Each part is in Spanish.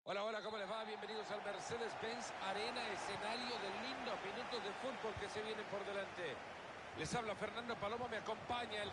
Hola, hola, ¿cómo les va? Bienvenidos al Mercedes-Benz Arena, escenario de lindos minutos de fútbol que se vienen por delante. Les habla Fernando Palomo, me acompaña el...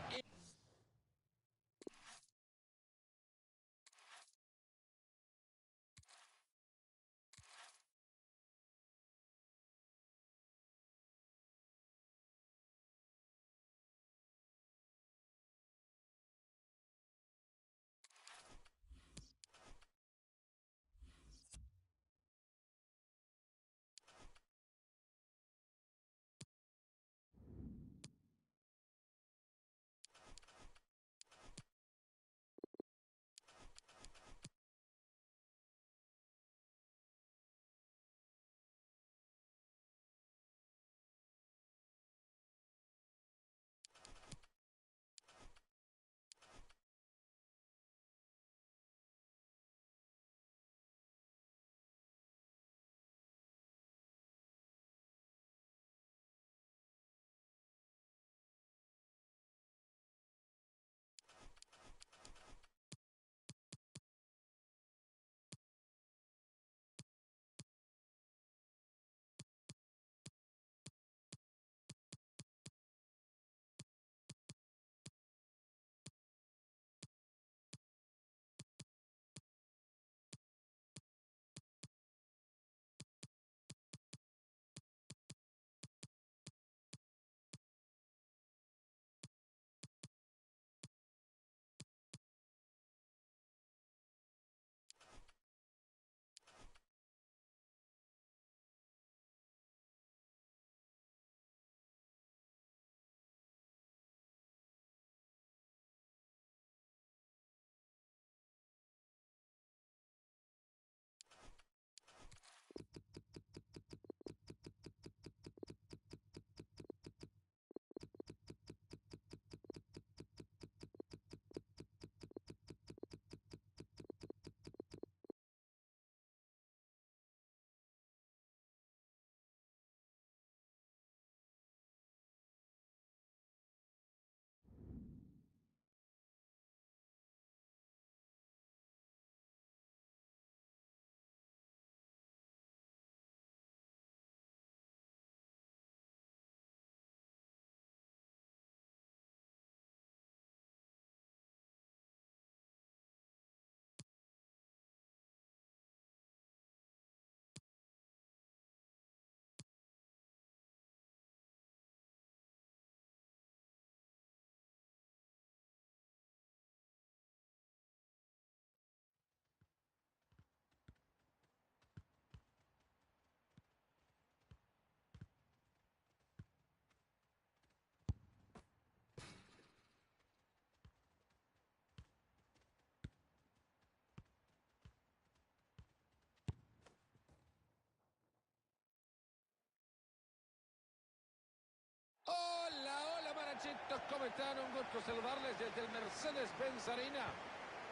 Hola, hola, marachitos, ¿cómo están? Un gusto saludarles desde el Mercedes-Benz Arena.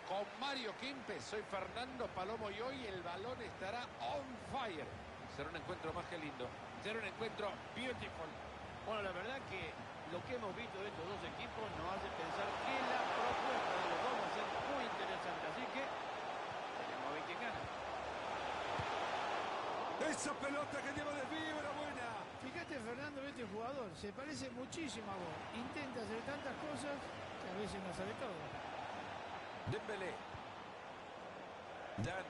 Con Mario Quimpe, soy Fernando Palomo y hoy el balón estará on fire. Será un encuentro más que lindo, será un encuentro beautiful. Bueno, la verdad que lo que hemos visto de estos dos equipos nos hace pensar que la propuesta de los dos va a ser muy interesante. Así que veremos a ver quién gana. Esa pelota que lleva de vibra buena. Fíjate, Fernando, este jugador se parece muchísimo a vos. Intenta hacer tantas cosas que a veces no sabe todo. Dembélé. Dan.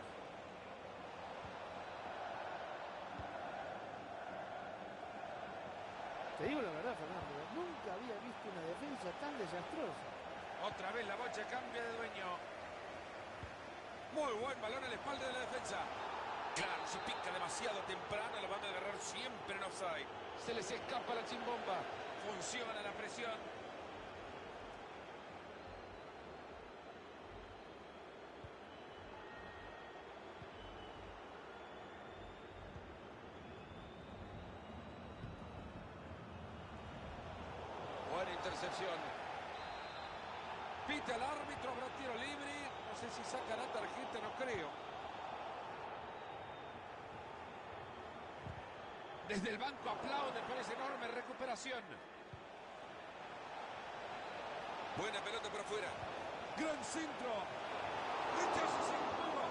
Te digo la verdad, Fernando, nunca había visto una defensa tan desastrosa. Otra vez la bocha cambia de dueño. Muy buen balón a la espalda de la defensa. Claro, si pica demasiado temprano lo van a agarrar siempre en offside. Se les escapa la chimbomba. Funciona la presión. Buena intercepción. Pita el árbitro, habrá tiro libre. No sé si saca la tarjeta, no creo. Desde el banco aplauden por esa enorme recuperación. Buena pelota por afuera. Gran centro. Rechazo sin juego.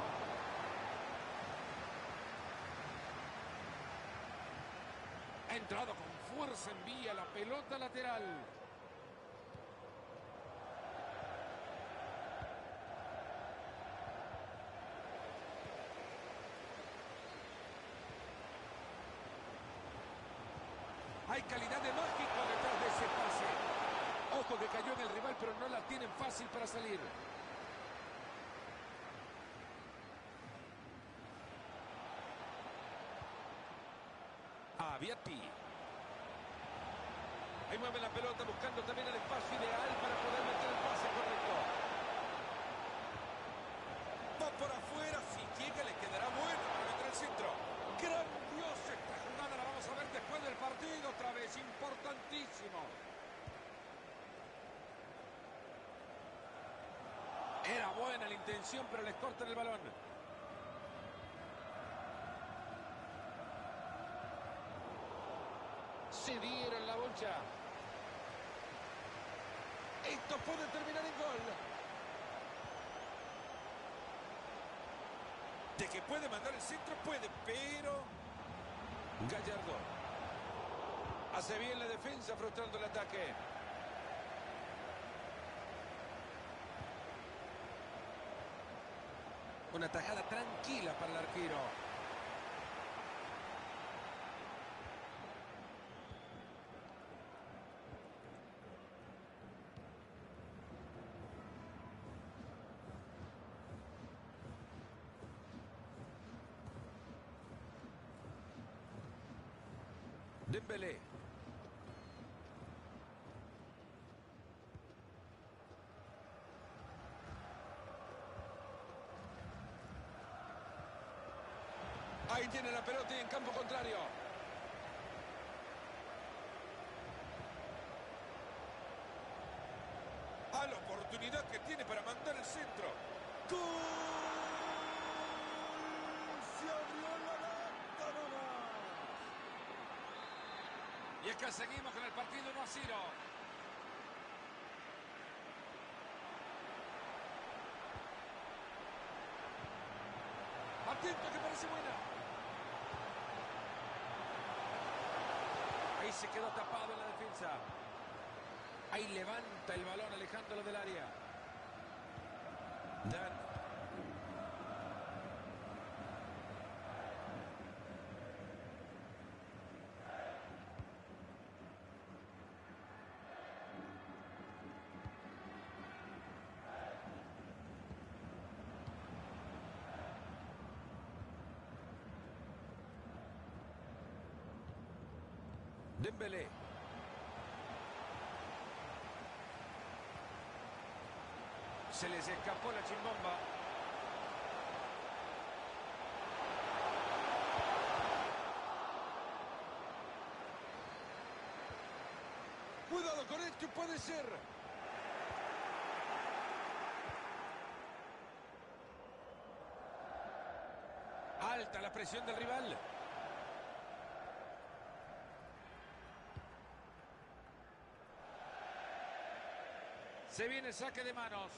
Ha entrado con fuerza, envía la pelota lateral. Hay calidad de mágico detrás de ese pase. Ojo que cayó en el rival, pero no la tienen fácil para salir. Viatti. Ahí mueve la pelota buscando también el espacio ideal para poder meter el pase correcto. Va por afuera, si llega le quedará bueno para meter el centro. Grandiosa esta jugada, la vamos a ver después del partido otra vez, importantísimo. Era buena la intención, pero les cortan el balón. Se dieron la bocha. Esto puede terminar en gol. De que puede mandar el centro, puede, pero... Gallardo. Hace bien la defensa, frustrando el ataque. Una tajada tranquila para el arquero. Dembélé. Ahí tiene la pelota y en campo contrario. A la oportunidad que tiene para mandar el centro. ¡Gol! Se abrió la lata nomás. Y acá seguimos con el partido 1-0. Atento que parece buena. Ahí se quedó tapado en la defensa. Ahí levanta el balón alejándolo del área. Dan. Dembélé. Se les escapó la chimbomba. Cuidado con esto, puede ser. Alta la presión del rival. Se viene el saque de manos.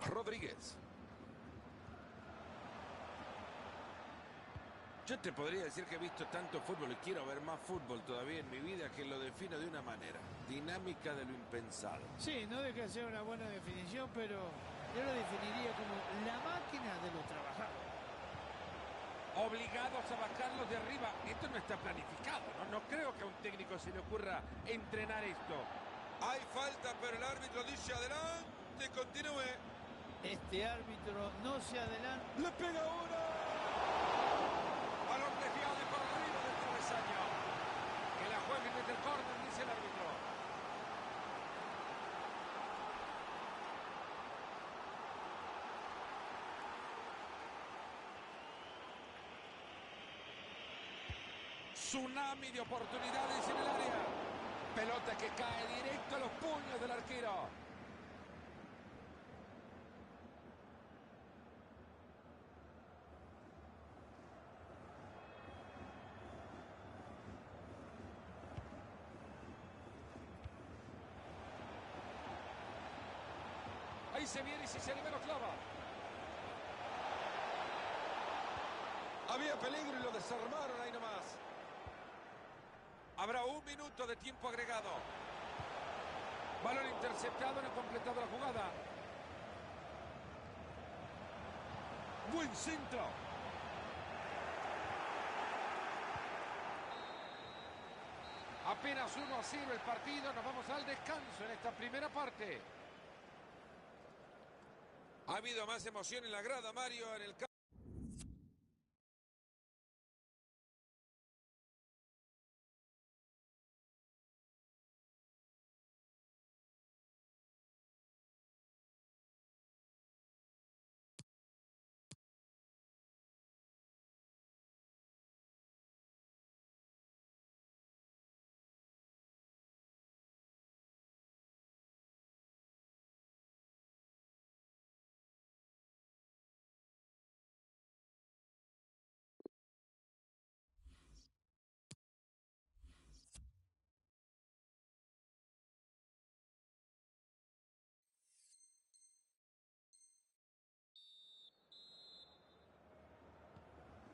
Rodríguez. Yo te podría decir que he visto tanto fútbol y quiero ver más fútbol todavía en mi vida, que lo defino de una manera. Dinámica de lo impensado. Sí, no deja de ser una buena definición, pero yo lo definiría como la máquina de lo trabajado. Obligados a bajarlos de arriba. Esto no está planificado, ¿no? No creo que a un técnico se le ocurra entrenar esto. Hay falta, pero el árbitro dice adelante, continúe. Este árbitro no se adelanta. ¡Le pega una! Balón desviado y por arriba del travesaño. Que la juegue desde el córner, dice el árbitro. Tsunami de oportunidades en el área. Pelota que cae directo a los puños del arquero. Ahí Ahí se viene y si se anima lo clava. Había peligro y lo desarmaron ahí nomás. Habrá 1 minuto de tiempo agregado. Balón interceptado, no ha completado la jugada. Buen centro. Apenas 1-0 el partido. Nos vamos al descanso en esta primera parte. Ha habido más emoción en la grada, Mario, en el campo.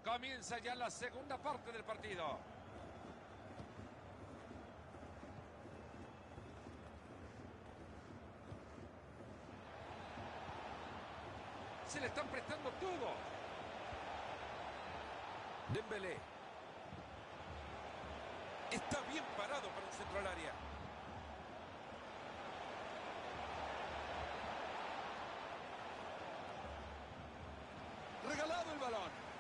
Comienza ya la segunda parte del partido. Se le están prestando todo. Dembélé. Está bien parado para un centro al área. Regalado el balón.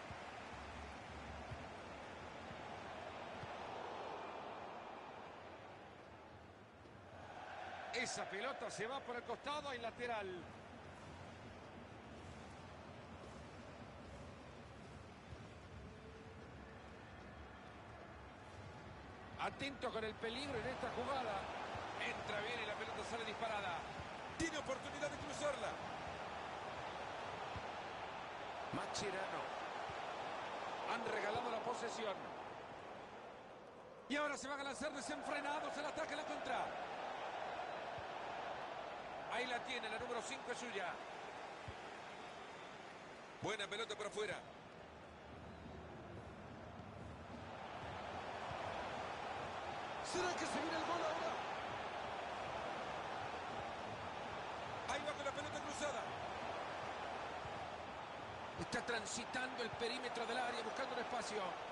Esa pelota se va por el costado y lateral. Atento con el peligro en esta jugada. Entra bien y la pelota sale disparada. Tiene oportunidad de cruzarla. Mascherano. Han regalado la posesión. Y ahora se van a lanzar desenfrenados el ataque a la contra. Ahí la tiene, la número 5 es suya. Buena pelota por afuera. ¿Será que se viene el gol ahora? Ahí va con la pelota cruzada. Está transitando el perímetro del área, buscando un espacio.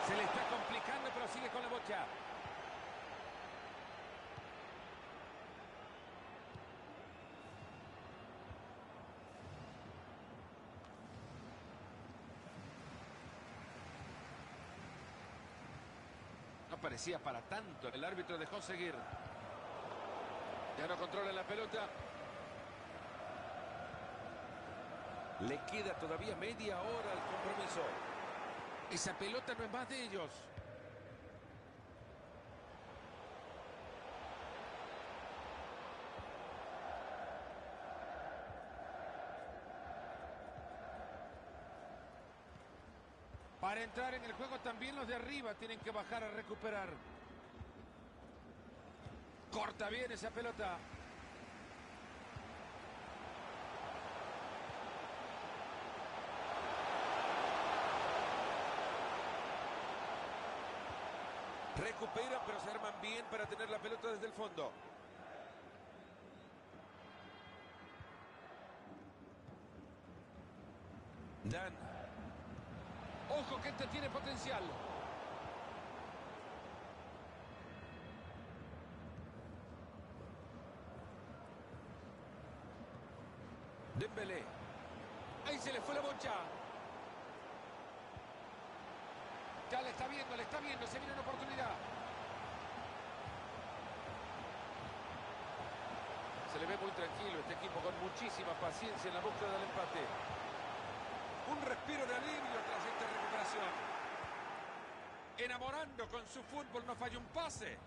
Se le está complicando, pero sigue con la bocha. No parecía para tanto. El árbitro dejó seguir. Ya no controla la pelota. Le queda todavía media hora al compromiso. Esa pelota no es más de ellos. Para entrar en el juego también los de arriba tienen que bajar a recuperar. Corta bien esa pelota. Recupera, pero se arman bien para tener la pelota desde el fondo. Dan. Ojo que este tiene potencial. Dembélé. Ahí se le fue la bocha. Ya le está viendo, se viene una oportunidad. Se le ve muy tranquilo este equipo, con muchísima paciencia en la búsqueda del empate. Un respiro de alivio tras esta recuperación. Enamorando con su fútbol, no falla un pase.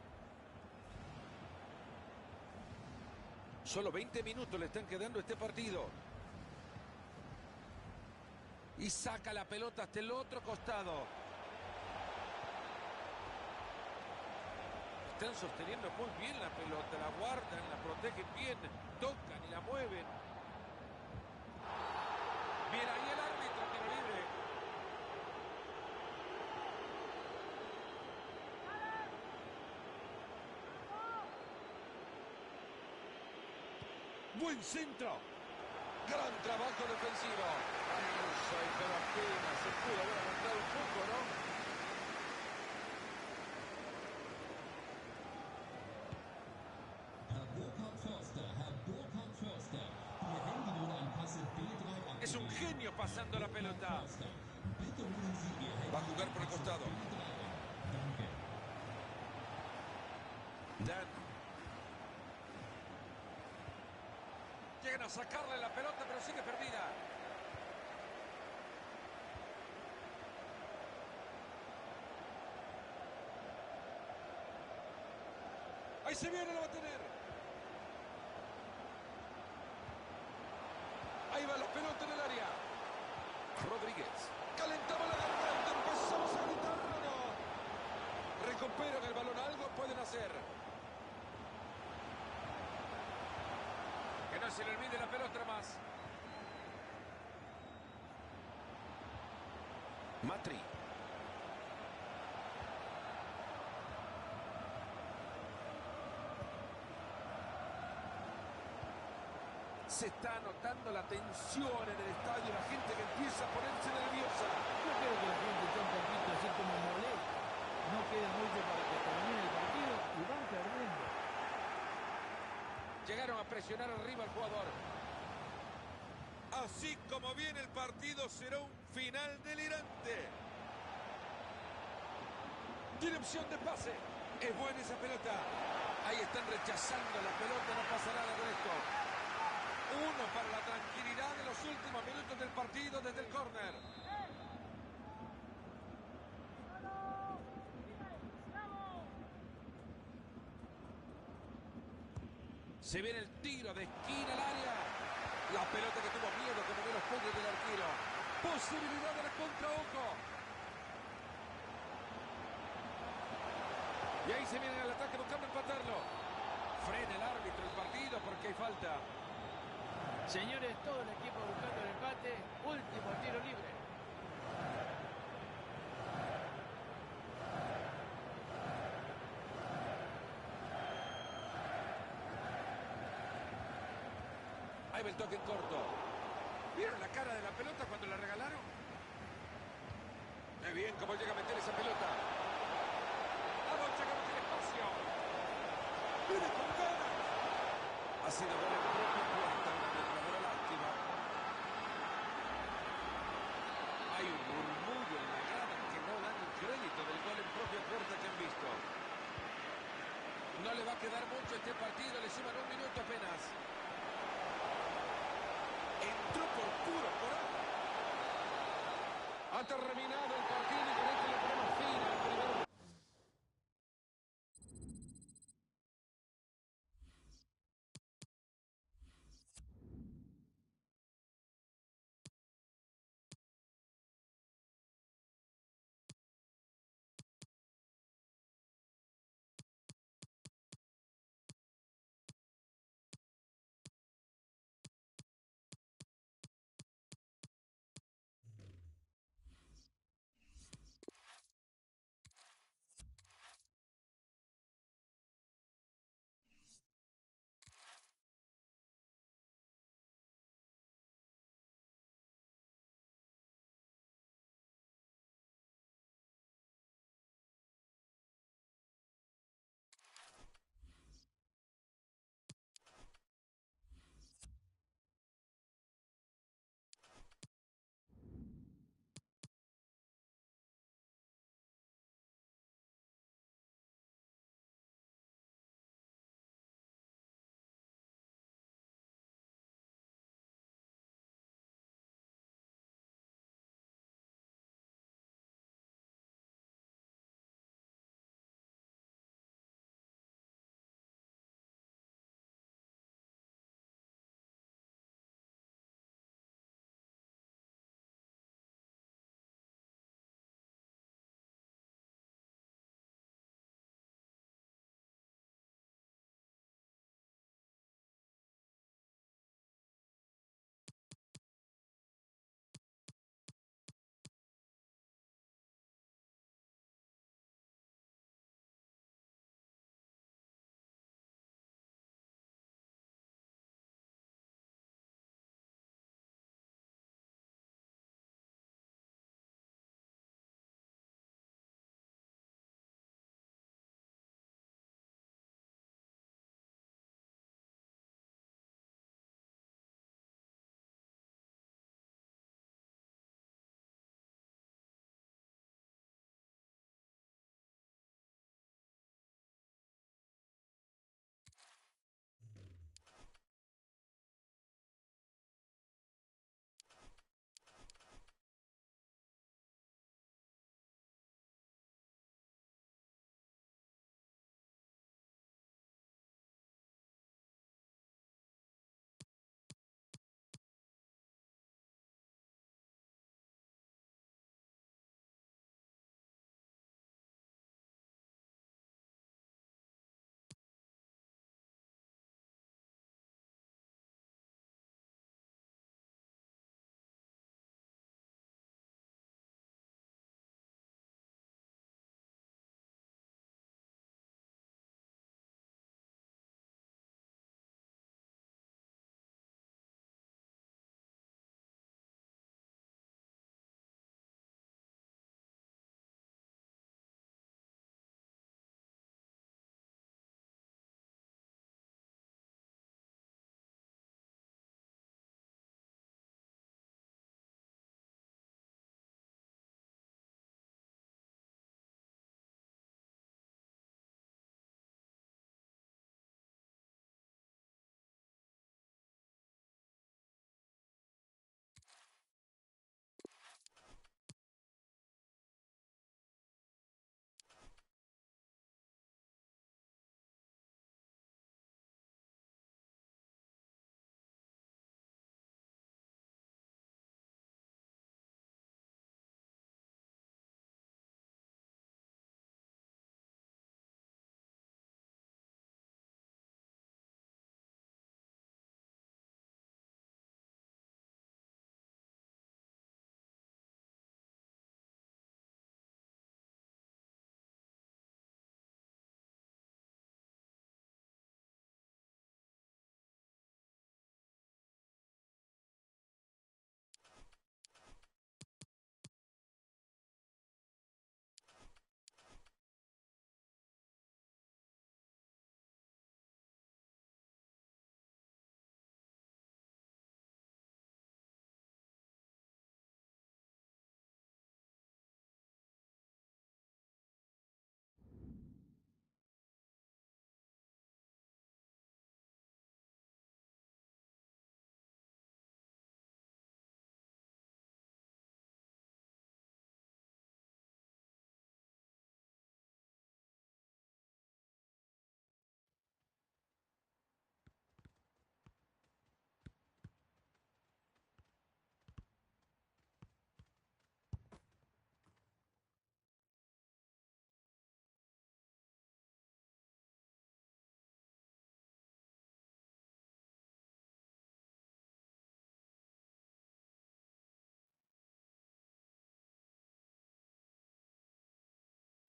Solo 20 minutos le están quedando a este partido. Y saca la pelota hasta el otro costado. Están sosteniendo muy bien la pelota, la guardan, la protegen bien, tocan y la mueven. Bien ahí el árbitro, tiro libre. Buen centro. Gran trabajo defensivo. Pero apenas se pudo haber aguantado un poco, ¿no? Es un genio pasando la pelota. Va a jugar por el costado. Dan. Llegan a sacarle la pelota, pero sigue perdida. Ahí se viene, lo va a tener. Ahí va la pelota en el área. Rodríguez. Calentaba la garganta. Empezamos a gritar. No. Recuperan el balón. Algo pueden hacer. Que no se le olvide la pelota más. Matri. Se está notando la tensión en el estadio, la gente que empieza a ponerse nerviosa. Yo creo que la gente está un poquito así como molesta. No queda mucho para que termine el partido y van perdiendo. Llegaron a presionar arriba al jugador. Así como viene el partido, será un final delirante. Tiene opción de pase. Es buena esa pelota. Ahí están rechazando la pelota, no pasa nada con esto. Uno para la tranquilidad de los últimos minutos del partido desde el córner. Se viene el tiro de esquina al área. La pelota que tuvo miedo, que movió los puños del arquero. Posibilidad de la contra Ojo. Y ahí se viene el ataque buscando empatarlo. Frena el árbitro el partido porque hay falta. Señores, todo el equipo buscando el empate. Último tiro libre. Ahí va el toque en corto. ¿Vieron la cara de la pelota cuando la regalaron? Qué bien cómo llega a meter esa pelota. ¡Vamos, llegamos al espacio! ¡Viene con ganas! Ha sido gol en propia puerta, una verdadera lástima. Hay un murmullo en la grada que no dan el crédito del gol en propia puerta que han visto. No le va a quedar mucho este partido, le suman un minuto apenas. Entró por puro coraje. Ha terminado el partido y con esto le ponemos fin al primer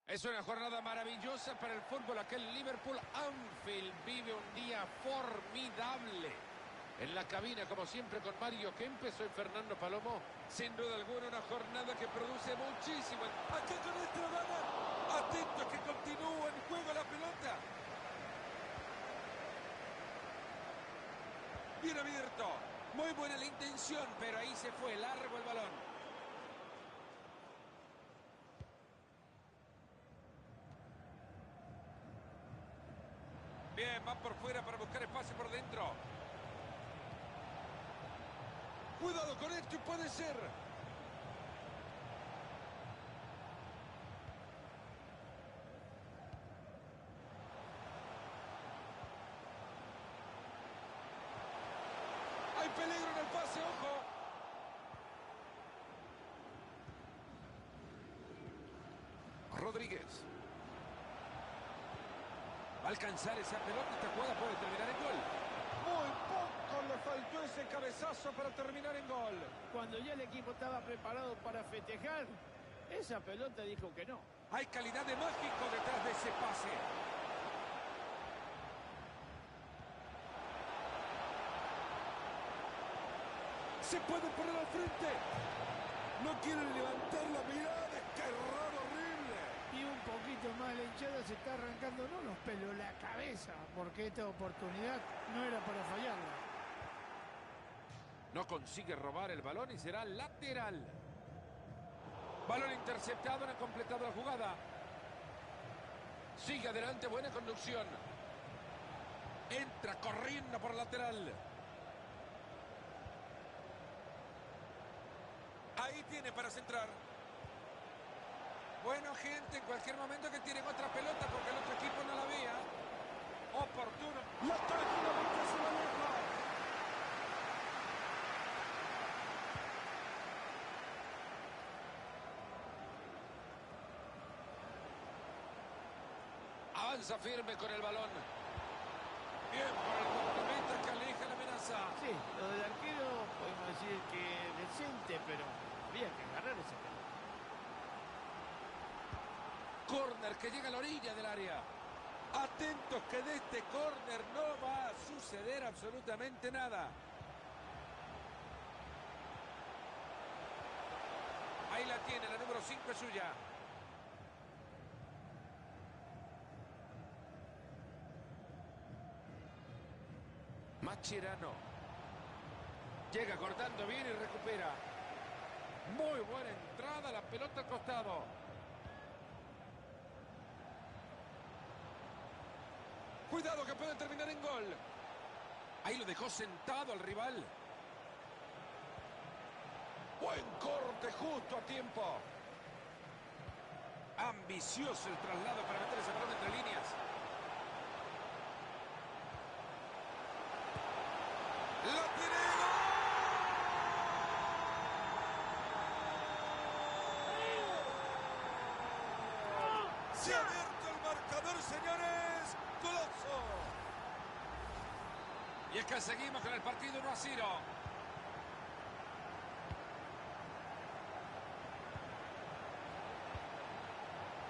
Es una jornada maravillosa para el fútbol. Aquel Liverpool Anfield vive un día formidable. En la cabina, como siempre, con Mario Kempes, soy Fernando Palomo. Sin duda alguna, una jornada que produce muchísimo. Aquí con esta gana. Atento que continúa en juego la pelota. Bien abierto. Muy buena la intención, pero ahí se fue largo el balón. Bien, va por fuera para buscar espacio por dentro. Cuidado con esto, puede ser. Hay peligro en el pase, ojo. Rodríguez. Va a alcanzar esa pelota, esta jugada puede terminar en gol. Muy poco le faltó ese cabezazo para terminar en gol. Cuando ya el equipo estaba preparado para festejar, esa pelota dijo que no. Hay calidad de mágico detrás de ese pase. Se puede poner al frente. No quieren levantar la mirada. ¡Qué raro, horrible! Y un poquito más la hinchada se está arrancando, no los pelos, la cabeza, porque esta oportunidad no era para fallarla. No consigue robar el balón y será lateral. Balón interceptado, no ha completado la jugada. Sigue adelante, buena conducción. Entra corriendo por lateral. Ahí tiene para centrar. Bueno, gente, en cualquier momento que tienen otra pelota porque el otro equipo no la vea. Oportuno. La tranquilamente se la deja. Avanza firme con el balón. Bien por el guardameta que aleja la amenaza. Sí, lo del arquero podemos decir que decente, pero había que agarrar esa pelota. Córner que llega a la orilla del área. Atentos que de este córner no va a suceder absolutamente nada. Ahí la tiene, la número 5 es suya. Mascherano. Llega cortando bien y recupera. Muy buena entrada, la pelota al costado. Cuidado que puede terminar en gol. Ahí lo dejó sentado al rival. Buen corte justo a tiempo. Ambicioso el traslado para meter ese balón entre líneas. ¡La tiene! ¡Se ha abierto el marcador, señores! ¡Golazo! Y es que seguimos con el partido 1-0.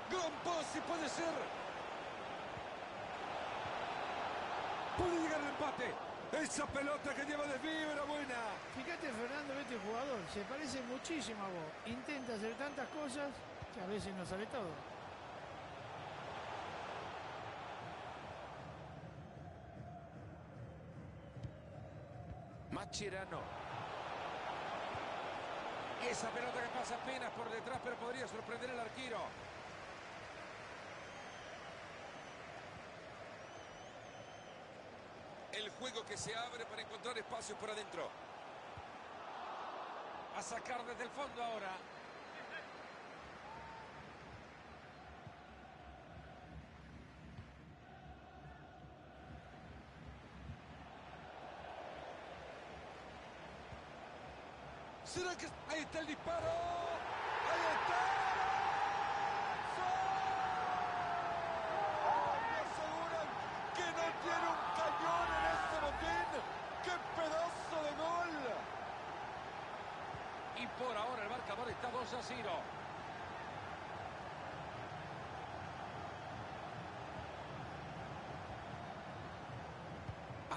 Gran pase, puede ser. Puede llegar el empate. Esa pelota que lleva desvío era buena. Fíjate, Fernando, este jugador se parece muchísimo a vos. Intenta hacer tantas cosas que a veces no sale todo. Mascherano. Esa pelota que pasa apenas por detrás, pero podría sorprender al arquero. El juego que se abre para encontrar espacios por adentro. A sacar desde el fondo ahora. ¿Será que ahí está el disparo? ¡Ahí está! Me aseguran que no tiene un cañón en este botín. ¡Qué pedazo de gol! Y por ahora el marcador está 2-0.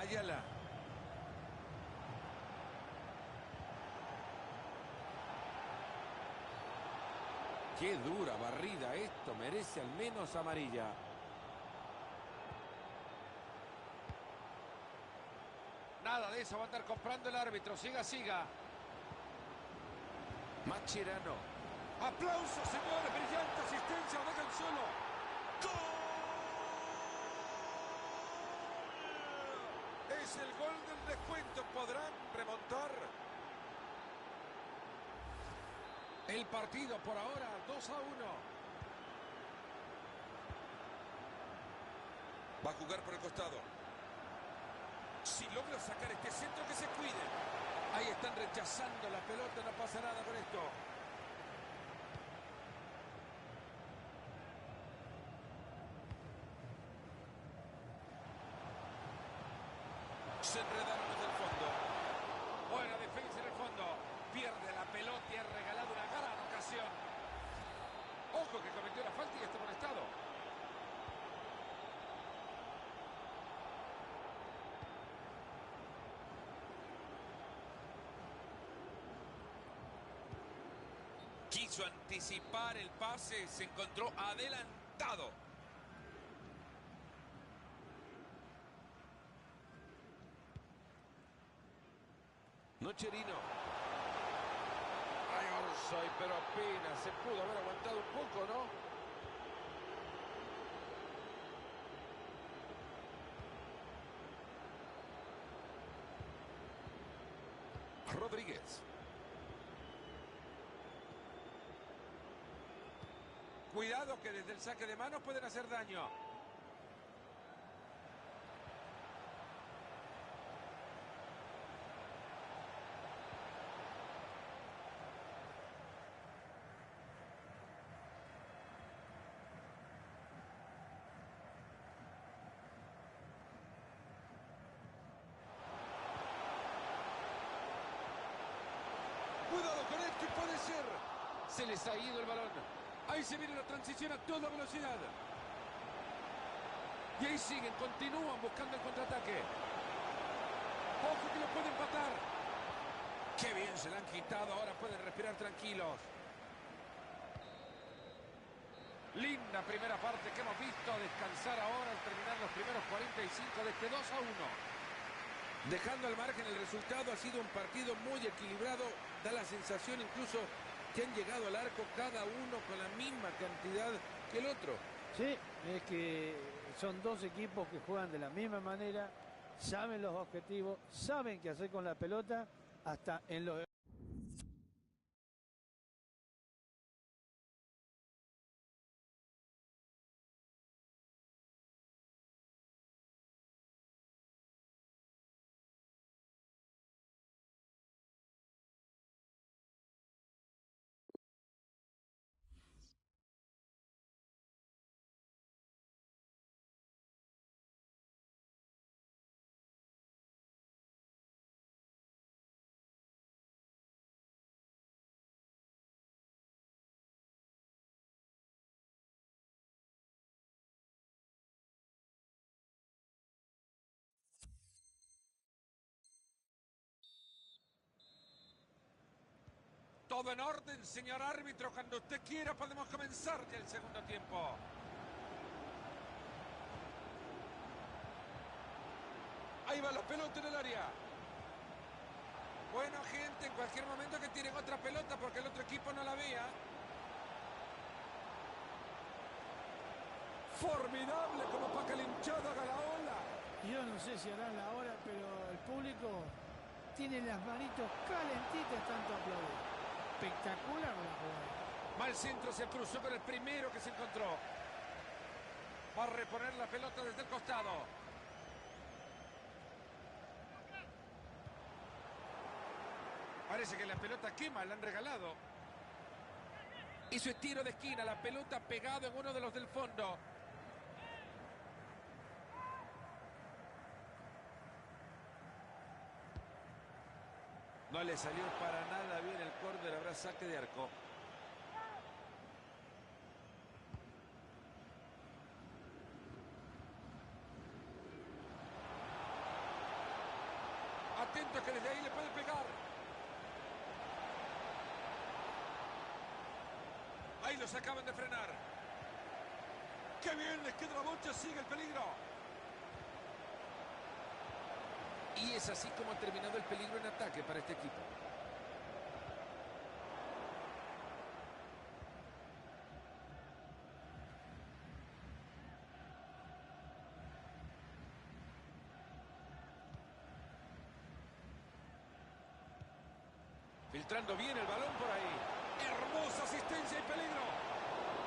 Ayala. Qué dura barrida esto, merece al menos amarilla. Nada de eso va a andar comprando el árbitro, siga, siga. Mascherano. Aplausos, señores, brillante asistencia, lo dejan solo. ¡Gol! Es el gol del descuento, ¿podrán remontar? El partido por ahora 2-1. Va a jugar por el costado. Si logra sacar este centro, que se cuide. Ahí están rechazando la pelota, no pasa nada con esto. Se enredaron desde el fondo. Buena defensa en el fondo. Pierde la pelota y ha regalado una gran ocasión. Ojo que cometió la falta y está molestado. Quiso anticipar el pase, se encontró adelantado. Nocherino. Ay, Orsay, pero apenas se pudo haber aguantado un poco, ¿no? Rodríguez. Cuidado que desde el saque de manos pueden hacer daño. Cuidado con esto y puede ser. Se les ha ido el balón. Ahí se viene la transición a toda velocidad. Y ahí siguen, continúan buscando el contraataque. Ojo que lo puede empatar. Qué bien se la han quitado, ahora pueden respirar tranquilos. Linda primera parte que hemos visto. Descansar ahora al terminar los primeros 45 de este 2-1. Dejando al margen el resultado, ha sido un partido muy equilibrado. Da la sensación incluso que han llegado al arco cada uno con la misma cantidad que el otro. Sí, es que son dos equipos que juegan de la misma manera, saben los objetivos, saben qué hacer con la pelota, hasta en los... Todo en orden, señor árbitro. Cuando usted quiera podemos comenzar ya el segundo tiempo. Ahí va la pelota en el área. Bueno, gente, en cualquier momento que tienen otra pelota porque el otro equipo no la vea. Formidable como para que el hinchado haga la ola. Yo no sé si harán la hora, pero el público tiene las manitos calentitas tanto aplaudir. Espectacular la jugada. Mal centro, se cruzó con el primero que se encontró. Va a reponer la pelota desde el costado. Parece que la pelota quema, la han regalado. Hizo tiro de esquina, la pelota pegado en uno de los del fondo. No le salió para nada bien el córner, habrá saque de arco. atento que desde ahí le puede pegar. Ahí los acaban de frenar. ¡Qué bien! Les queda la bocha, sigue el peligro. Y es así como ha terminado el peligro en ataque para este equipo. Filtrando bien el balón por ahí. Hermosa asistencia y peligro.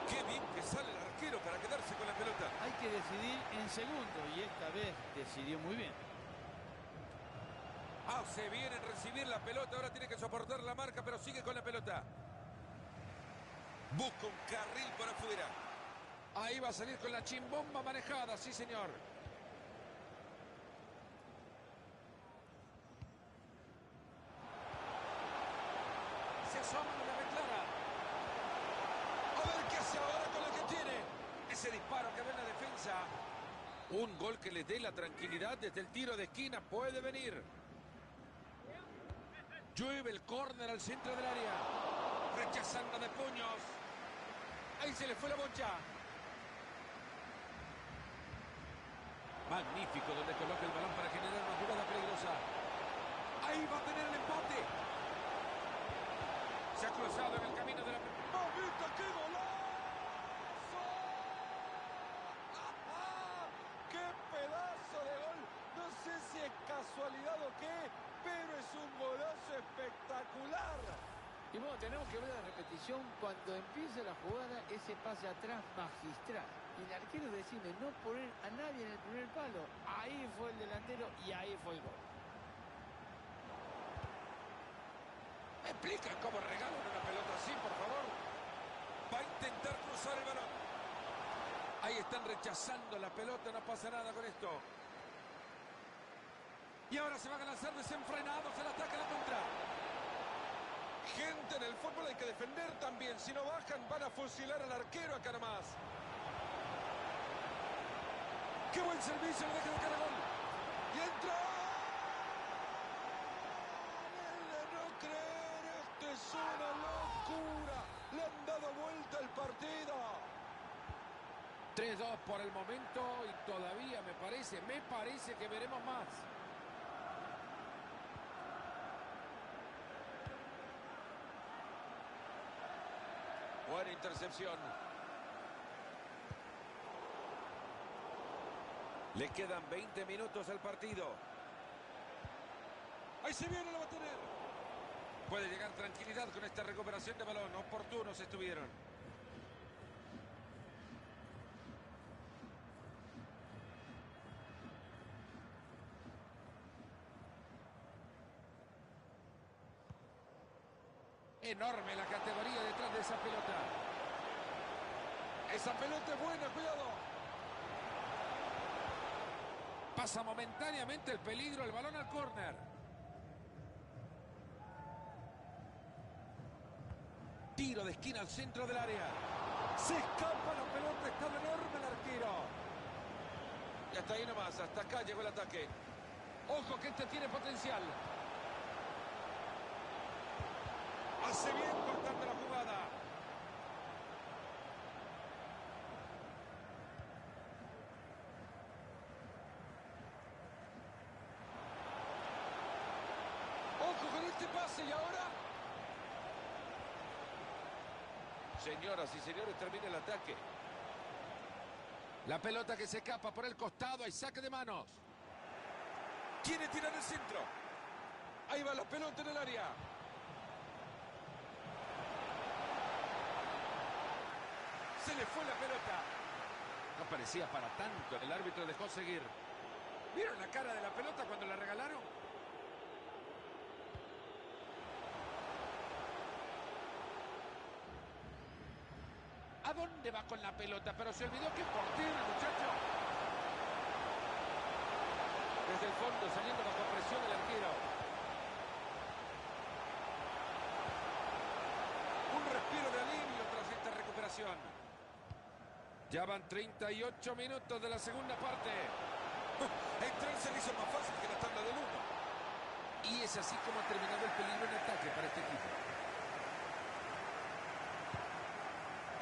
Qué bien que sale el arquero para quedarse con la pelota. Hay que decidir en segundo y esta vez decidió muy bien. Hace bien en recibir la pelota. Ahora tiene que soportar la marca, pero sigue con la pelota. Busca un carril por afuera. Ahí va a salir con la chimbomba manejada. Sí, señor. Se asoma, no la declara. A ver qué hace ahora con la que tiene. Ese disparo que ve en la defensa. Un gol que les dé la tranquilidad desde el tiro de esquina. Puede venir. Llueve el córner al centro del área. Rechazando de puños. Ahí se le fue la bocha. Magnífico donde coloca el balón para generar una jugada peligrosa. Ahí va a tener el empate. Se ha cruzado en el camino de la... ¡Mamita, qué golazo! ¡Qué pedazo de gol! No sé si es casualidad o qué, pero es un golazo espectacular. Y bueno, tenemos que ver la repetición. Cuando empieza la jugada, ese pase atrás magistral. Y el arquero decide no poner a nadie en el primer palo. Ahí fue el delantero y ahí fue el gol. ¿Me explican cómo regalan una pelota así, por favor? Va a intentar cruzar el balón. Ahí están rechazando la pelota, no pasa nada con esto. Y ahora se van a lanzar desenfrenados el ataque a la contra. Gente, en el fútbol hay que defender también. Si no bajan, van a fusilar al arquero acá nomás. ¡Qué buen servicio! Le deja de cara gol. ¡Y entra! ¡No creer! ¡Esto es una locura! Le han dado vuelta el partido. 3-2 por el momento y todavía me parece que veremos más. Buena intercepción. Le quedan 20 minutos al partido. Ahí se viene, lo va a tener. Puede llegar tranquilidad con esta recuperación de balón. Oportunos estuvieron. Enorme la categoría detrás de esa pelota. Esa pelota es buena, cuidado. Pasa momentáneamente el peligro, el balón al córner. Tiro de esquina al centro del área. Se escapa la pelota, está enorme el arquero. Y hasta ahí nomás, hasta acá llegó el ataque. Ojo que este tiene potencial. Hace bien cortando la jugada. Ojo con este pase y ahora. Señoras y señores, termina el ataque. La pelota que se escapa por el costado. Hay saque de manos. Quiere tirar el centro. Ahí va la pelota en el área. Se le fue la pelota. No parecía para tanto. El árbitro dejó seguir. ¿Vieron la cara de la pelota cuando la regalaron? ¿A dónde va con la pelota? Pero se olvidó que es portero, muchacho. Desde el fondo, saliendo bajo presión el arquero. Un respiro de alivio tras esta recuperación. Ya van 38 minutos de la segunda parte. Entrar se le hizo más fácil que la tabla del 1. Y es así como ha terminado el peligro en ataque para este equipo.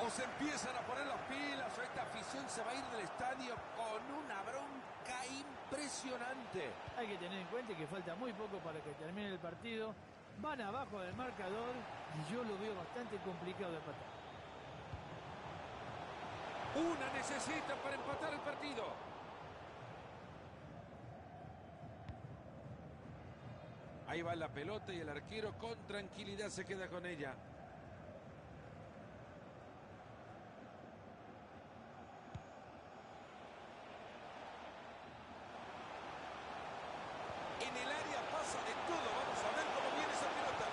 O se empiezan a poner las pilas o esta afición se va a ir del estadio con una bronca impresionante. Hay que tener en cuenta que falta muy poco para que termine el partido. Van abajo del marcador y yo lo veo bastante complicado de empatar. Una necesita para empatar el partido. Ahí va la pelota y el arquero con tranquilidad se queda con ella. En el área pasa de todo. Vamos a ver cómo viene esa pelota.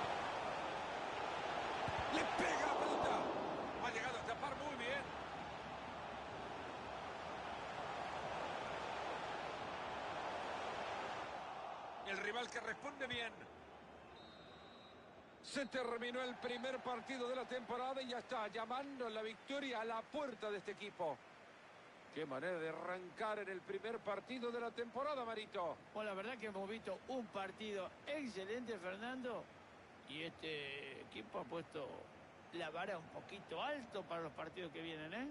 Le pega la pelota. Ha llegado a tapar muy bien. El rival que responde bien. Se terminó el primer partido de la temporada y ya está llamando la victoria a la puerta de este equipo. Qué manera de arrancar en el primer partido de la temporada, Marito. Bueno, la verdad que hemos visto un partido excelente, Fernando. Y este equipo ha puesto la vara un poquito alto para los partidos que vienen, ¿eh?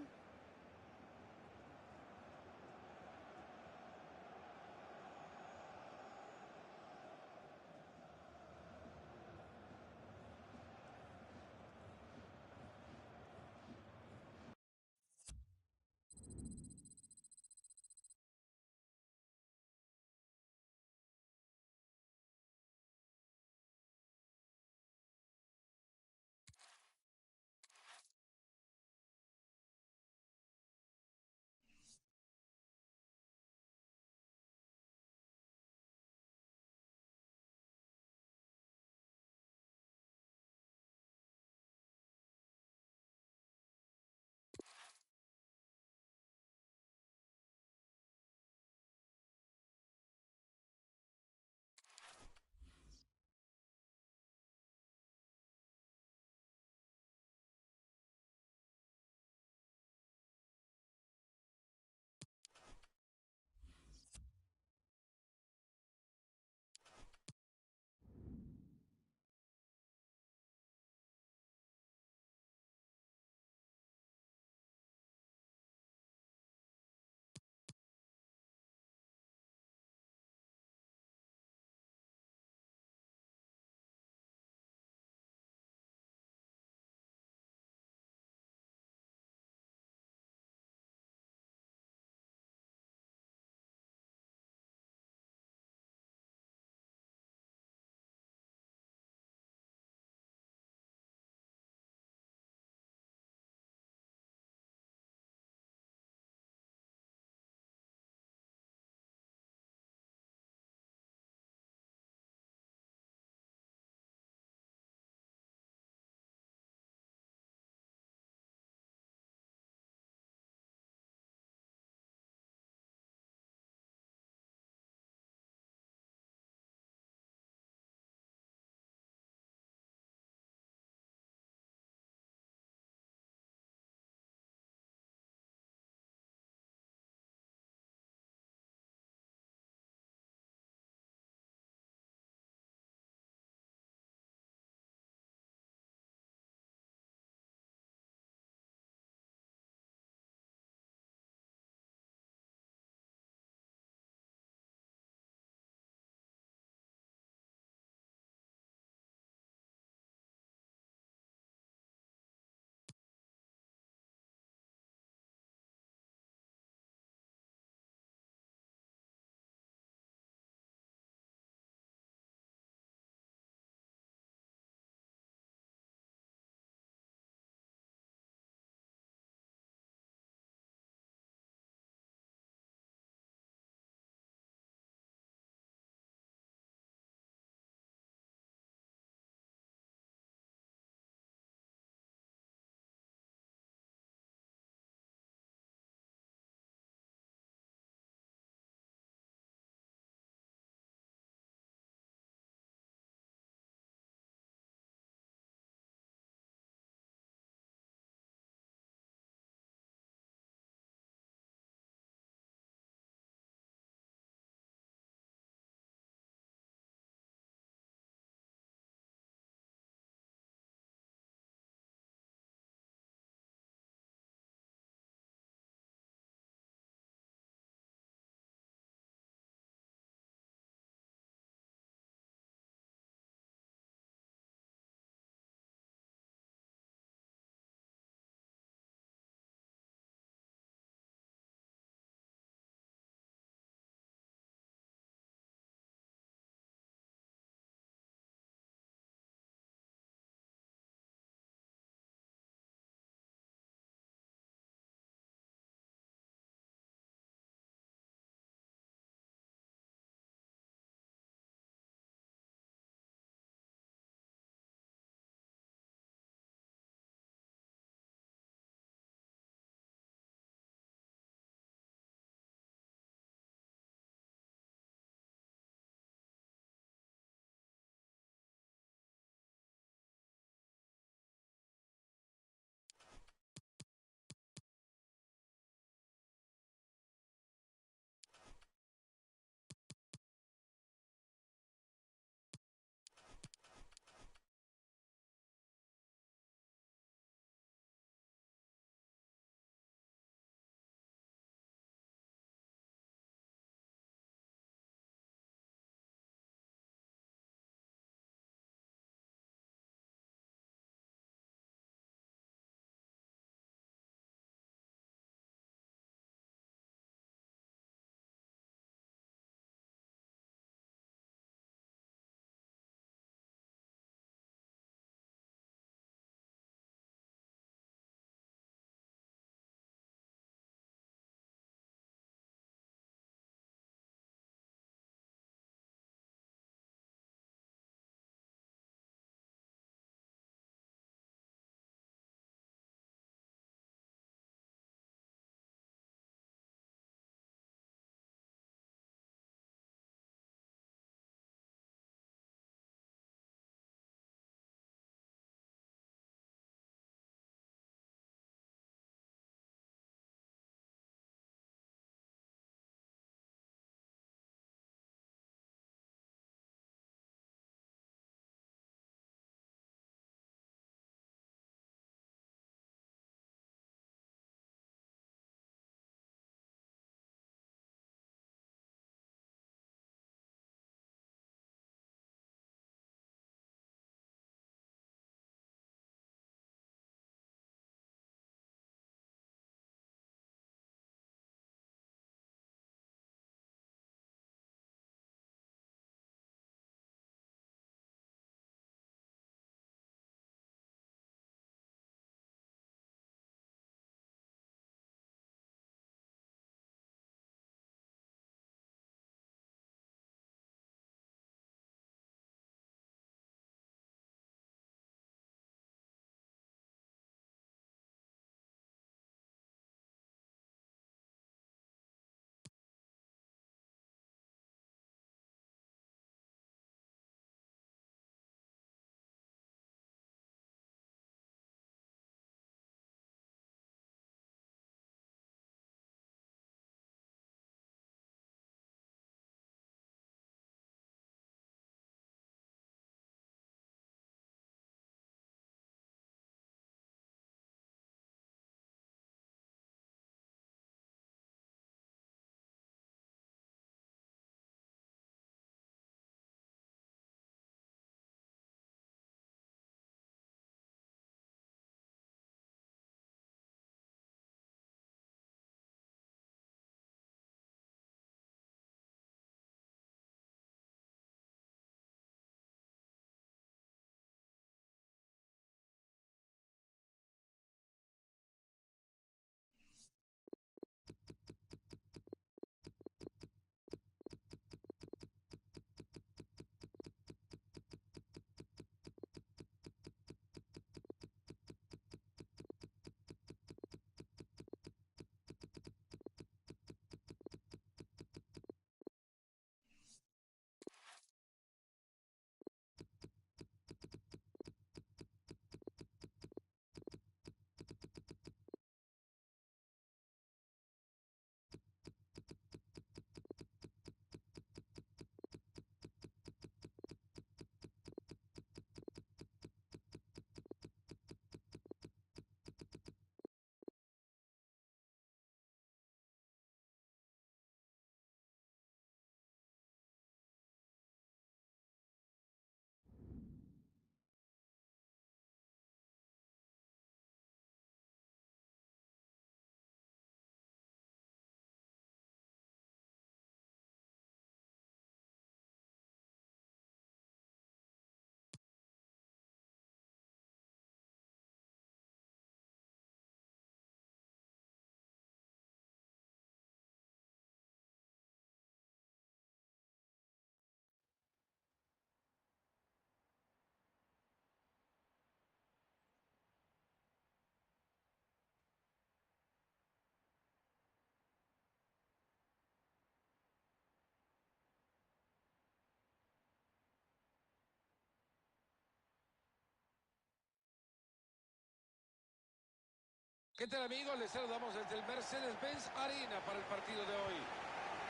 ¿Qué tal, amigos? Les saludamos desde el Mercedes-Benz Arena para el partido de hoy.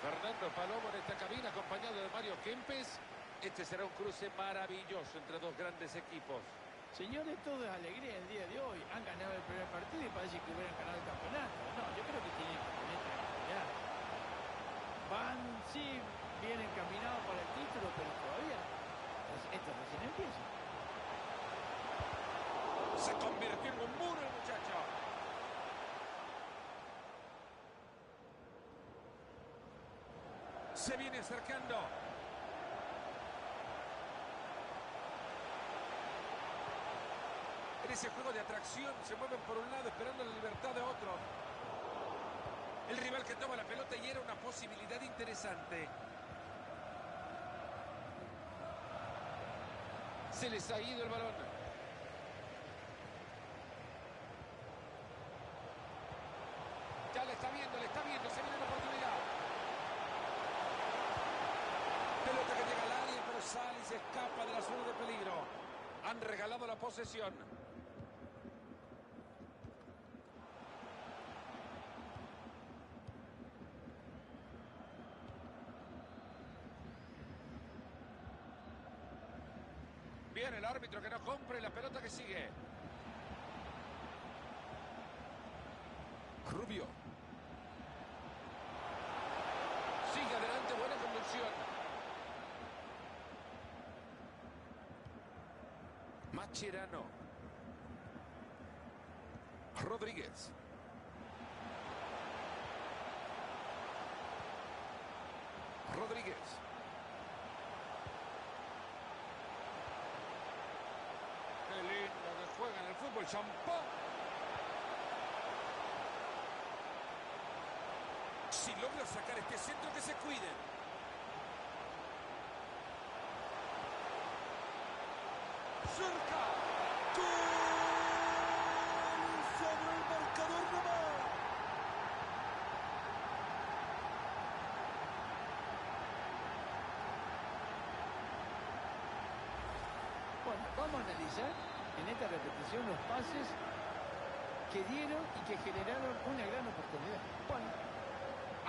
Fernando Palomo en esta cabina acompañado de Mario Kempes. Este será un cruce maravilloso entre dos grandes equipos. Señores, todo es alegría el día de hoy. Han ganado el primer partido y parece que hubieran ganado el campeonato. No, yo creo que tienen que tener tranquilidad. Van, sí, bien encaminados para el título, pero todavía esto recién empieza. Se convirtió en un muro el muchacho. Se viene acercando. En ese juego de atracción se mueven por un lado esperando la libertad de otro. El rival que toma la pelota y era una posibilidad interesante. Se les ha ido el balón. Ya le está viendo, se viene la oportunidad. Pelota que llega al área, pero sale y se escapa de la zona de peligro. Han regalado la posesión. Bien, el árbitro que no compre la pelota que sigue. Rubio. Sigue adelante, buena conducción. Mascherano. Rodríguez. Rodríguez. Qué lindo que juega en el fútbol, champán. Si logra sacar este centro, que se cuiden. Cerca. ¡Gol! Sobre el marcador nomás. Bueno, vamos a analizar en esta repetición los pases que dieron y que generaron una gran oportunidad. Bueno,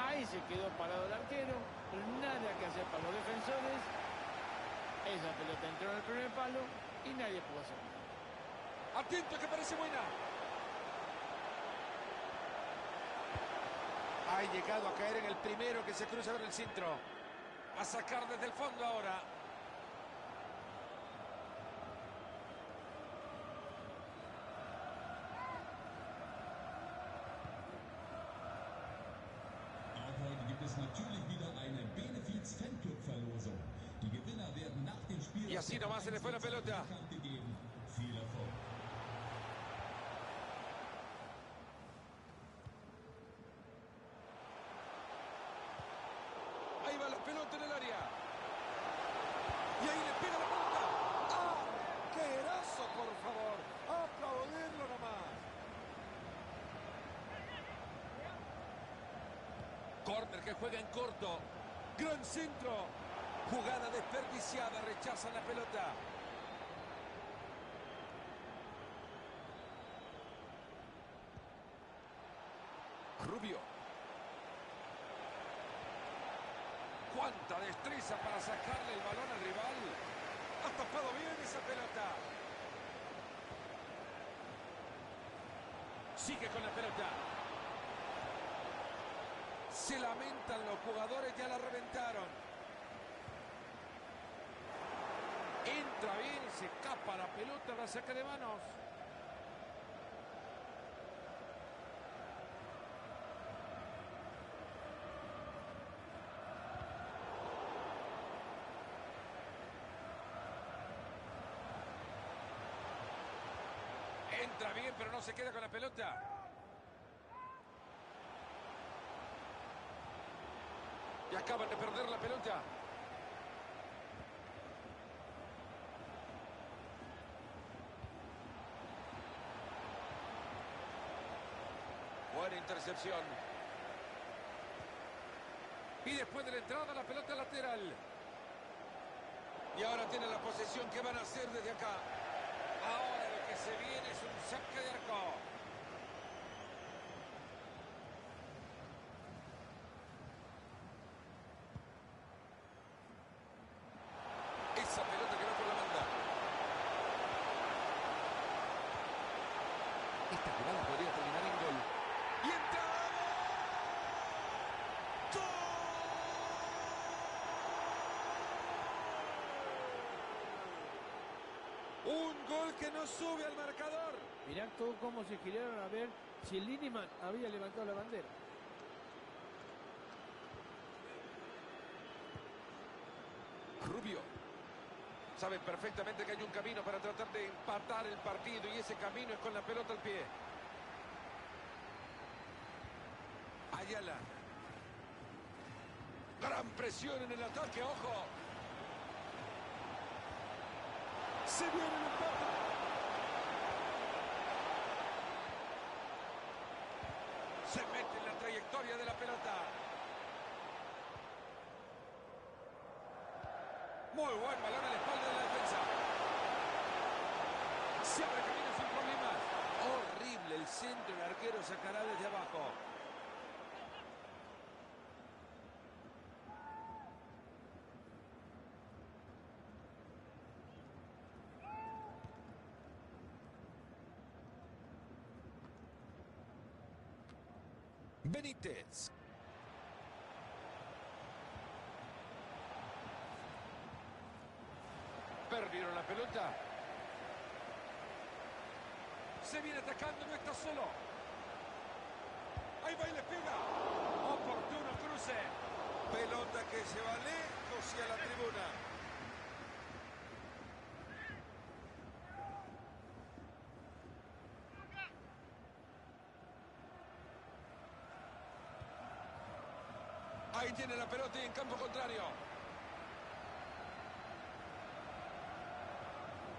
ahí se quedó parado el arquero, nada que hacer para los defensores. Esa pelota entró en el primer palo y nadie pudo hacer nada. Atento, que parece buena. Ha llegado a caer en el primero que se cruza con el centro. A sacar desde el fondo ahora. Heute gibt es natürlich wieder eine Benefiz-Fanclub-Verlosung. Die Gewinner werden nach dem Spiel Y así nomás se le fue la pelota. bekannt gegeben. Viel Erfolg. Ahí va la pelota en el área. Y ahí le pega la pelota. ¡Ah! ¡Qué erazo, por favor! ¡Aplaudirlo nomás! Corner que juega en corto. Gran centro. Jugada desperdiciada. Rechazan la pelota. Rubio. ¡Cuánta destreza para sacarle el balón al rival! Ha tapado bien esa pelota. Sigue con la pelota. Se lamentan los jugadores, ya la reventaron. Entra bien, se escapa la pelota, la saca de manos. Entra bien, pero no se queda con la pelota. Y acaban de perder la pelota. Buena intercepción. Y después de la entrada, la pelota lateral. Y ahora tiene la posesión. ¿Qué van a hacer desde acá? Ahora lo que se viene es un saque de arco. que no sube al marcador. Mirá todo cómo se giraron a ver si el Lineman había levantado la bandera. Rubio sabe perfectamente que hay un camino para tratar de empatar el partido y ese camino es con la pelota al pie. Ayala. Gran presión en el ataque, ojo. Se viene el empate. Se mete en la trayectoria de la pelota. Muy buen balón a la espalda de la defensa. Se abre camino sin problemas. Horrible el centro, el arquero sacará desde abajo. Benítez. Perdieron la pelota. Se viene atacando, no está solo. Ahí va y le pega. Oportuno cruce. Pelota que se va lejos y a la tribuna. Ahí tiene la pelota y en campo contrario.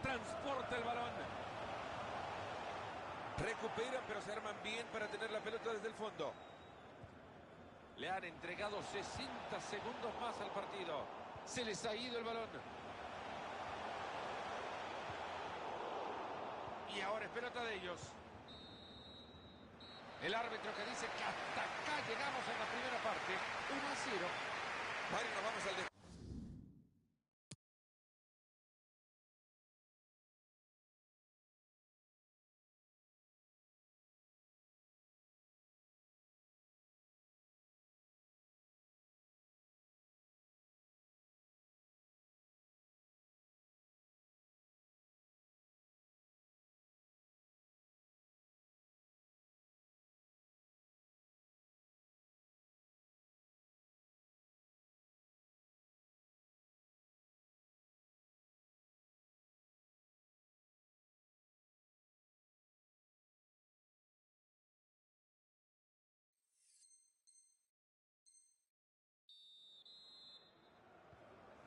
Transporta el balón. Recupera, pero se arman bien para tener la pelota desde el fondo. Le han entregado 60 segundos más al partido. Se les ha ido el balón. Y ahora es pelota de ellos. El árbitro que dice que hasta acá llegamos en la primera parte. 1-0. Vale, nos vamos al descanso.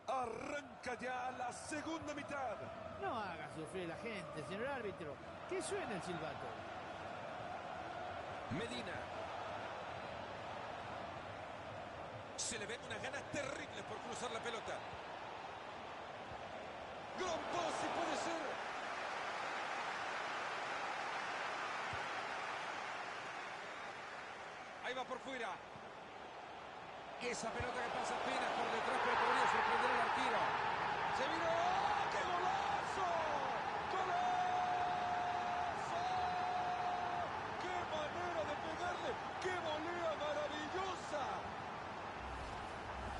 Arranca ya la segunda mitad. No haga sufrir a la gente, señor árbitro. Que suena el silbato. Medina. Se le ven unas ganas terribles por cruzar la pelota. Gran pase, puede ser. Ahí va por fuera. Esa pelota que pasa apenas por detrás, pero podría sorprender al arquero. Se vino. ¡Oh, qué golazo! ¡Golazo! ¡Qué manera de pegarle! ¡Qué volea maravillosa!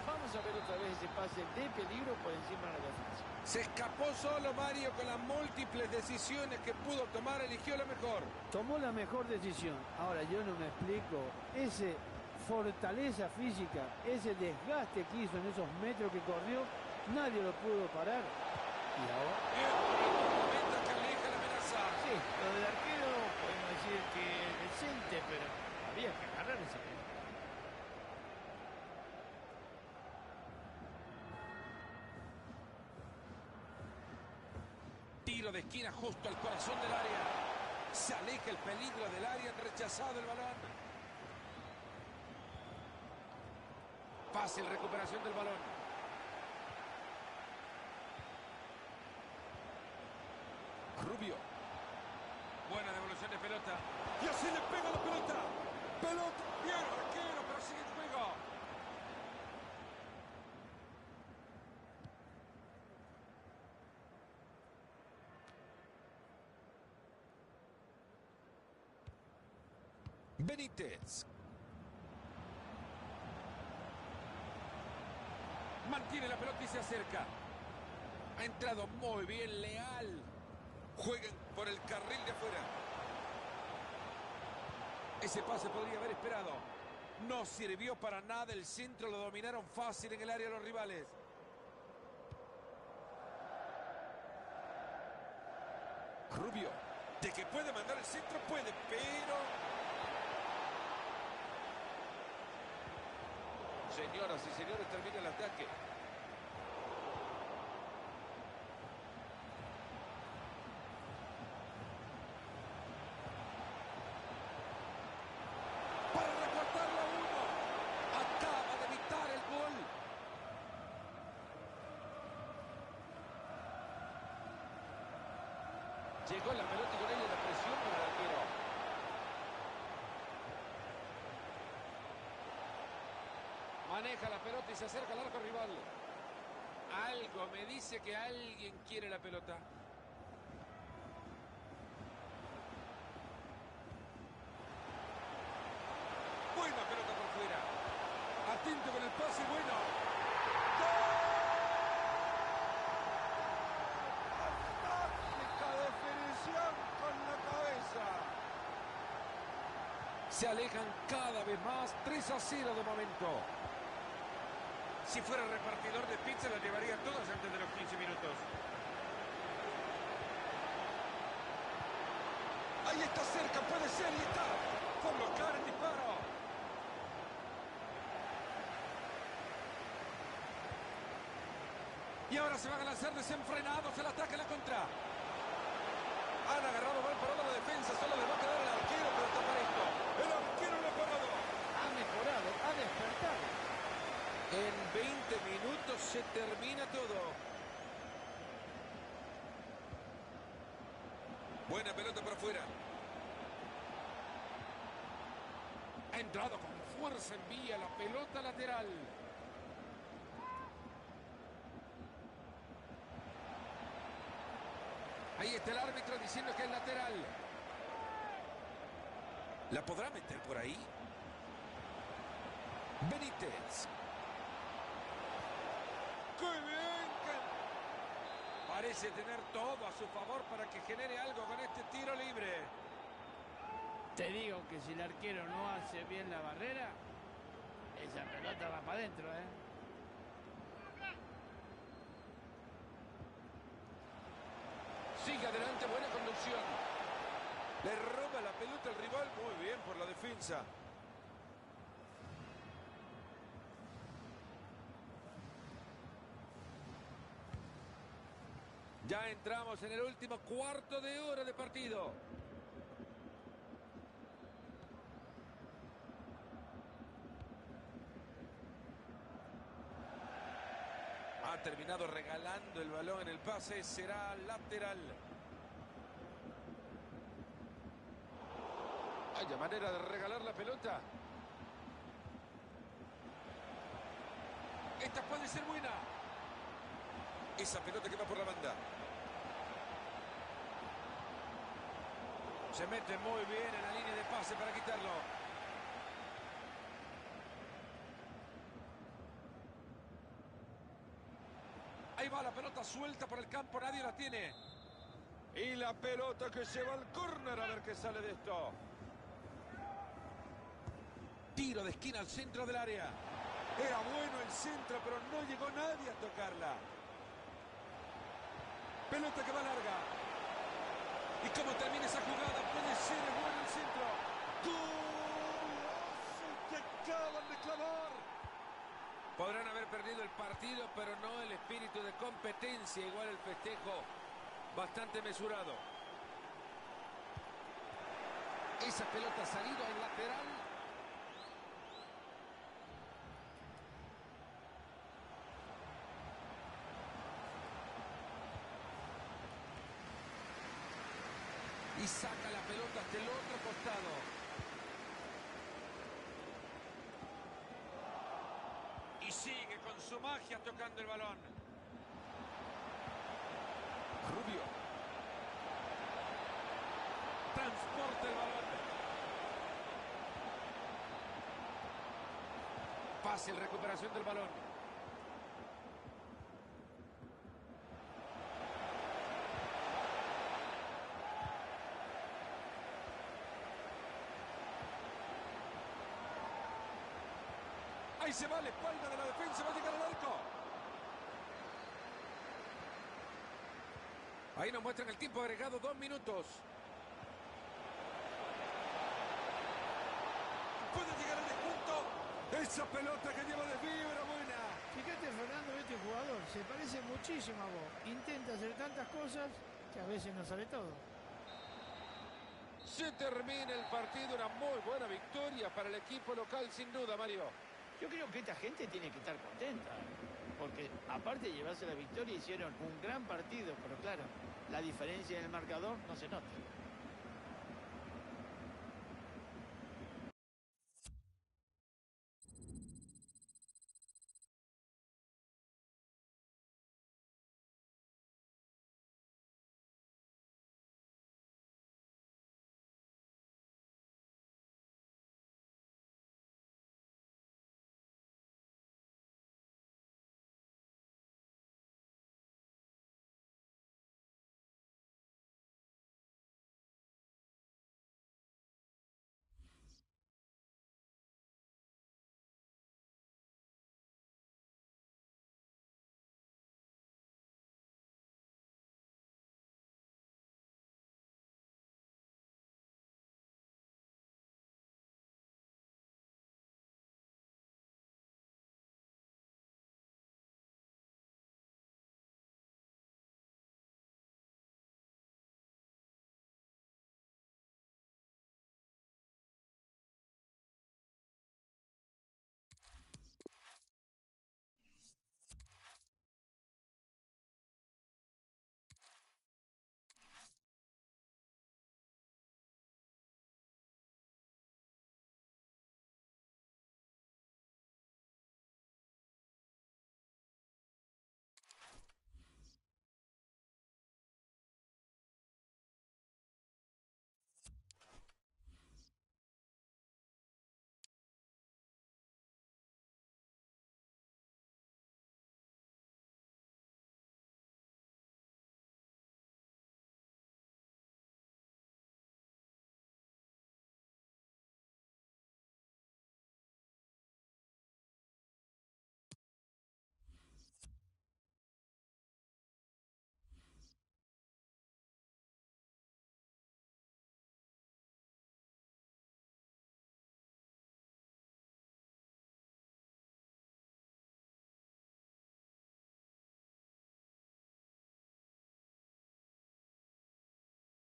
Vamos a ver otra vez ese pase de peligro por encima de la defensa. Se escapó solo Mario con las múltiples decisiones que pudo tomar, eligió la mejor. Tomó la mejor decisión. Ahora yo no me explico. Ese fortaleza física, ese desgaste que hizo en esos metros que corrió, nadie lo pudo parar. Y ahora... Momento que aleja la amenaza. Sí, lo del arquero podemos decir que es decente, pero había que agarrar esa pelota. Tiro de esquina justo al corazón del área. Se aleja el peligro del área, han rechazado el balón. Fácil recuperación del balón. Rubio. Buena devolución de pelota. Y así le pega la pelota. Pelota. Bien, arquero, pero sigue el juego. Benítez. Mantiene la pelota y se acerca. Ha entrado muy bien, Leal. Jueguen por el carril de afuera. Ese pase podría haber esperado. No sirvió para nada. El centro lo dominaron fácil en el área de los rivales. Rubio. De que puede mandar el centro, puede, pero... Señoras y señores, termina el ataque. Para recortarlo a uno. Acaba de evitar el gol. Llegó la pelota y con ella la presión para el arquero. Maneja la pelota y se acerca al arco rival. Algo me dice que alguien quiere la pelota. Buena pelota por fuera. Atento con el pase, bueno. ¡Fantástica definición con la cabeza! Se alejan cada vez más. 3-0 de momento. Si fuera repartidor de pizza, las llevaría todas antes de los 15 minutos. Ahí está cerca, puede ser, y está. Por bloquear el disparo. Y ahora se van a lanzar desenfrenados el ataque a la contra. Han agarrado mal parado la defensa, solo le va a quedar el arquero, pero está parejo. El arquero lo ha parado. Ha mejorado, ha despertado. En 20 minutos se termina todo. Buena pelota para afuera. Ha entrado con fuerza, envía la pelota lateral. Ahí está el árbitro diciendo que es lateral. ¿La podrá meter por ahí? Benítez. ¡Qué bien! Parece tener todo a su favor para que genere algo con este tiro libre. Te digo que si el arquero no hace bien la barrera, esa pelota va para adentro, ¿eh? Sigue adelante, buena conducción. Le roba la pelota al rival, muy bien por la defensa. Ya entramos en el último cuarto de hora de partido. Ha terminado regalando el balón en el pase, será lateral. Vaya manera de regalar la pelota. Esta puede ser buena. Esa pelota que va por la banda. Se mete muy bien en la línea de pase para quitarlo. Ahí va la pelota suelta por el campo, nadie la tiene. Y la pelota que se va al córner, a ver qué sale de esto. Tiro de esquina al centro del área. Era bueno el centro, pero no llegó nadie a tocarla. Pelota que va larga. ¿Y cómo termina esa jugada? Puede ser bueno el centro. ¡Gol! ¡Que acaban de clavar! Podrán haber perdido el partido, pero no el espíritu de competencia. Igual el festejo bastante mesurado. Esa pelota ha salido al lateral. Y saca la pelota hasta el otro costado. Y sigue con su magia tocando el balón. Rubio. Transporta el balón. Fácil recuperación del balón. Ahí se va a la espalda de la defensa, va a llegar al arco. Ahí nos muestran el tiempo agregado, 2 minutos. Puede llegar el descuento. Esa pelota que lleva de fibra, buena. Fíjate, Fernando, este jugador se parece muchísimo a vos. Intenta hacer tantas cosas que a veces no sale todo. Se termina el partido, una muy buena victoria para el equipo local, sin duda, Mario. Yo creo que esta gente tiene que estar contenta, porque aparte de llevarse la victoria hicieron un gran partido, pero claro, la diferencia en el marcador no se nota.